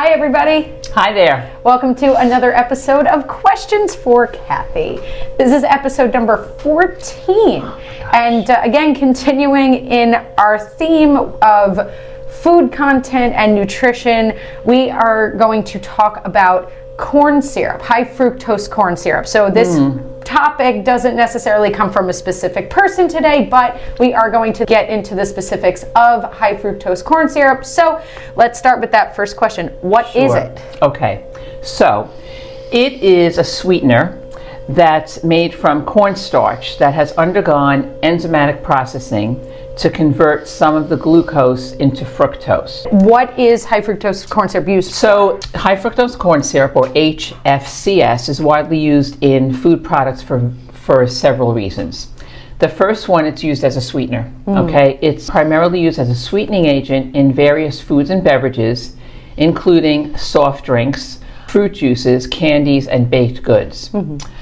Hi, everybody. Hi there. Welcome to another episode of Questions for Cathy. This is episode number 14. And again, continuing in our theme of food content and nutrition, we are going to talk about corn syrup, high fructose corn syrup. So this topic doesn't necessarily come from a specific person today, but we are going to get into the specifics of high fructose corn syrup. So let's start with that first question. What is it? Okay, so it is a sweetener that's made from cornstarch that has undergone enzymatic processing to convert some of the glucose into fructose. What is high fructose corn syrup used for? So high fructose corn syrup, or HFCS, is widely used in food products for several reasons. The first one, it's used as a sweetener, okay? It's primarily used as a sweetening agent in various foods and beverages, including soft drinks, fruit juices, candies, and baked goods.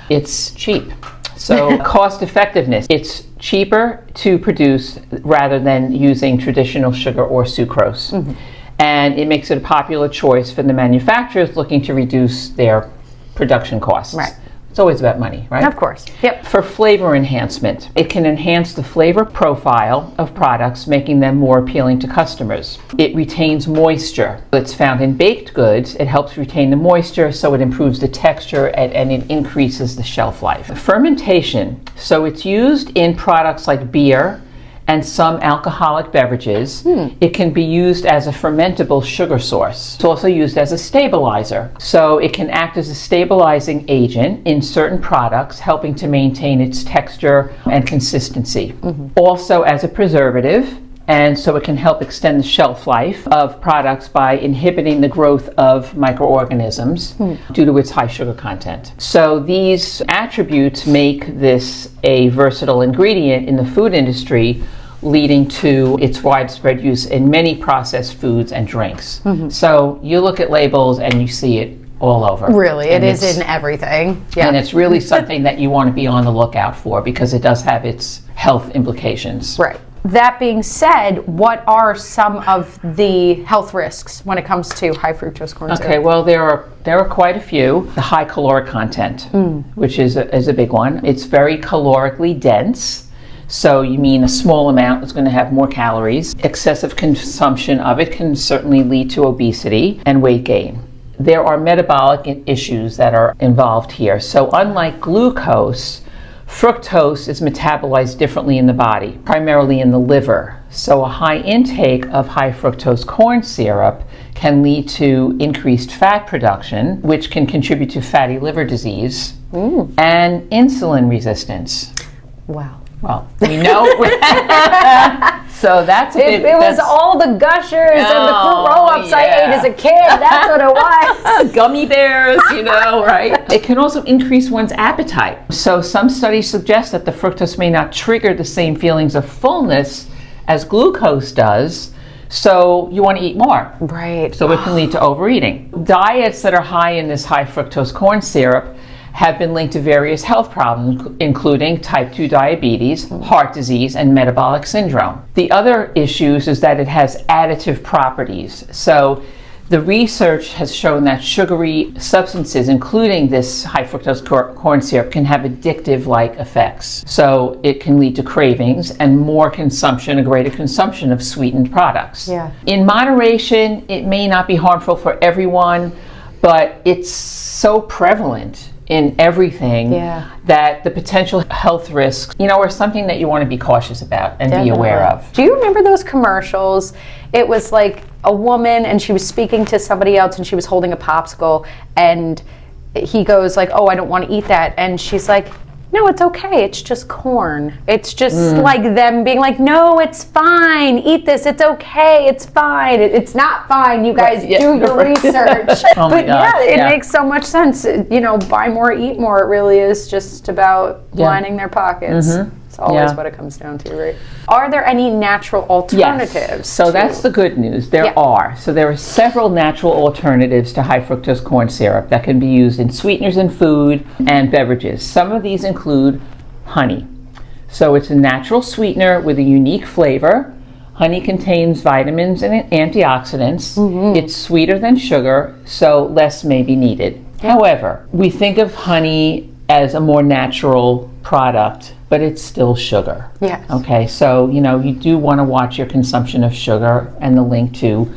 It's cheap. So cost effectiveness, it's cheaper to produce rather than using traditional sugar or sucrose. And it makes it a popular choice for the manufacturers looking to reduce their production costs. Right. It's always about money, right? Of course. Yep. For flavor enhancement, it can enhance the flavor profile of products, making them more appealing to customers. It retains moisture. It's found in baked goods. It helps retain the moisture, so it improves the texture and it increases the shelf life. Fermentation, so it's used in products like beer and some alcoholic beverages. It can be used as a fermentable sugar source. It's also used as a stabilizer. So it can act as a stabilizing agent in certain products, helping to maintain its texture and consistency. Also as a preservative, and so it can help extend the shelf life of products by inhibiting the growth of microorganisms due to its high sugar content. So these attributes make this a versatile ingredient in the food industry, leading to its widespread use in many processed foods and drinks. So you look at labels and you see it all over. Really, it is in everything. Yeah. And it's really something that you want to be on the lookout for because it does have its health implications. Right. That being said, what are some of the health risks when it comes to high fructose corn syrup? Okay, well, there are quite a few. The high caloric content, which is a big one. It's very calorically dense, so you mean a small amount is going to have more calories. Excessive consumption of it can certainly lead to obesity and weight gain. There are metabolic issues that are involved here. So unlike glucose, fructose is metabolized differently in the body, primarily in the liver. So a high intake of high fructose corn syrup can lead to increased fat production, which can contribute to fatty liver disease and insulin resistance. Wow. Well, we know. So that's a bit. It was all the Gushers and the fruit roll-ups I ate as a kid. That's what it was. Gummy bears, right? It can also increase one's appetite. So some studies suggest that the fructose may not trigger the same feelings of fullness as glucose does. So you want to eat more. Right. So it can lead to overeating. Diets that are high in this high fructose corn syrup have been linked to various health problems, including type 2 diabetes, heart disease, and metabolic syndrome. The other issues is that it has additive properties. So the research has shown that sugary substances, including this high fructose corn syrup, can have addictive-like effects. So it can lead to cravings and more consumption, a greater consumption of sweetened products. Yeah. In moderation, it may not be harmful for everyone, but it's so prevalent in everything that the potential health risks, are something that you want to be cautious about and be aware of. Do you remember those commercials? It was like a woman and she was speaking to somebody else and she was holding a popsicle and he goes like, "Oh, I don't want to eat that." And she's like, "No, it's okay. It's just corn." It's just like them being like, "No, it's fine. Eat this. It's okay. It's fine." It's not fine. You guys do your research. Oh my God. It makes so much sense. Buy more, eat more. It really is just about lining their pockets. It's always what it comes down to, right? Are there any natural alternatives? Yes. So that's the good news. There are. So there are several natural alternatives to high fructose corn syrup that can be used in sweeteners in food and beverages. Some of these include honey. So it's a natural sweetener with a unique flavor. Honey contains vitamins and antioxidants. It's sweeter than sugar, so less may be needed. However, we think of honey as a more natural product, but it's still sugar. Yes. Okay, so you do want to watch your consumption of sugar and the link to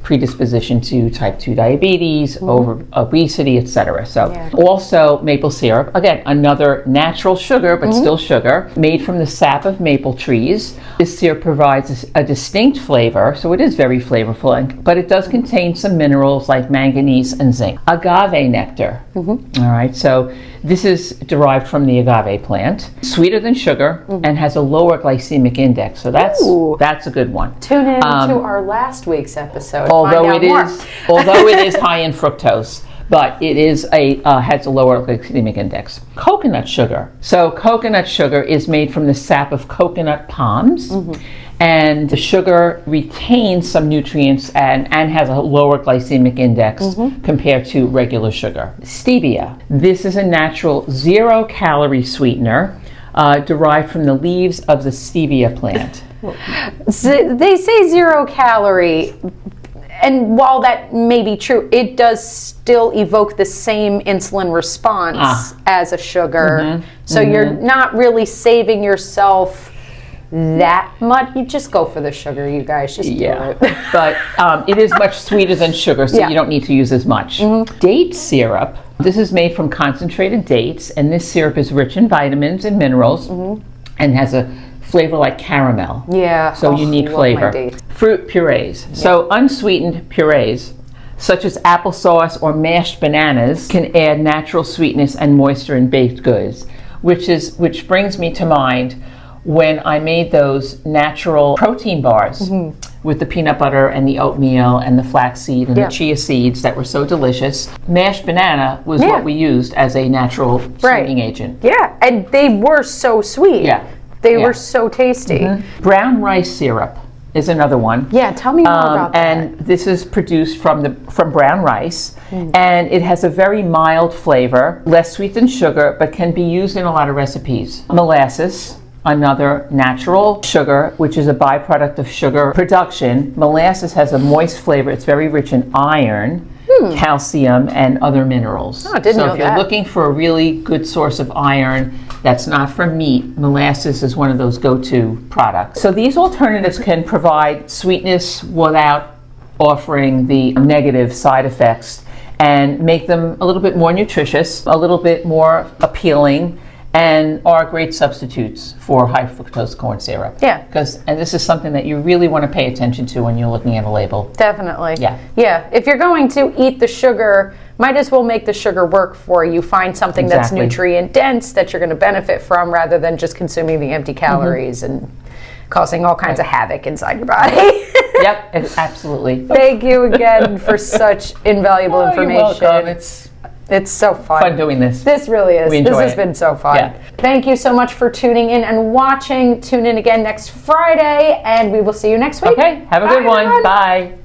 predisposition to type 2 diabetes, over obesity, etc. So also maple syrup, again, another natural sugar, but still sugar, made from the sap of maple trees. This syrup provides a distinct flavor, so it is very flavorful, but it does contain some minerals like manganese and zinc. Agave nectar. All right, so this is derived from the agave plant, sweeter than sugar, and has a lower glycemic index. So that's a good one. Tune in to our last week's episode. Although it is high in fructose, but it is has a lower glycemic index. Coconut sugar. So coconut sugar is made from the sap of coconut palms, and the sugar retains some nutrients and has a lower glycemic index compared to regular sugar. Stevia. This is a natural 0-calorie sweetener derived from the leaves of the stevia plant. They say 0 calorie, and while that may be true, it does still evoke the same insulin response as a sugar. So you're not really saving yourself that much. You just go for the sugar, you guys. Just do it. But it is much sweeter than sugar, so you don't need to use as much. Date syrup. This is made from concentrated dates, and this syrup is rich in vitamins and minerals and has a flavor like caramel. So unique flavor. Fruit purees. So unsweetened purees, such as applesauce or mashed bananas, can add natural sweetness and moisture in baked goods, which brings me to mind when I made those natural protein bars with the peanut butter and the oatmeal and the flaxseed and the chia seeds that were so delicious. Mashed banana was what we used as a natural sweetening agent. Yeah, and they were so sweet. They were so tasty. Brown rice syrup is another one. Tell me more about that. And this is produced from brown rice, and it has a very mild flavor, less sweet than sugar, but can be used in a lot of recipes. Molasses, another natural sugar, which is a byproduct of sugar production. Molasses has a moist flavor. It's very rich in iron, calcium, and other minerals. So if you're looking for a really good source of iron that's not from meat, molasses is one of those go-to products. So these alternatives can provide sweetness without offering the negative side effects and make them a little bit more nutritious, a little bit more appealing, and are great substitutes for high fructose corn syrup. And this is something that you really want to pay attention to when you're looking at a label. Definitely. If you're going to eat the sugar, might as well make the sugar work for you. Find something that's nutrient dense that you're going to benefit from, rather than just consuming the empty calories and causing all kinds of havoc inside your body. Absolutely. Thank you again for such invaluable information. You're welcome. It's so fun doing this. This really is. This has been so fun. Thank you so much for tuning in and watching. Tune in again next Friday, and we will see you next week. Okay, have a good one. Bye.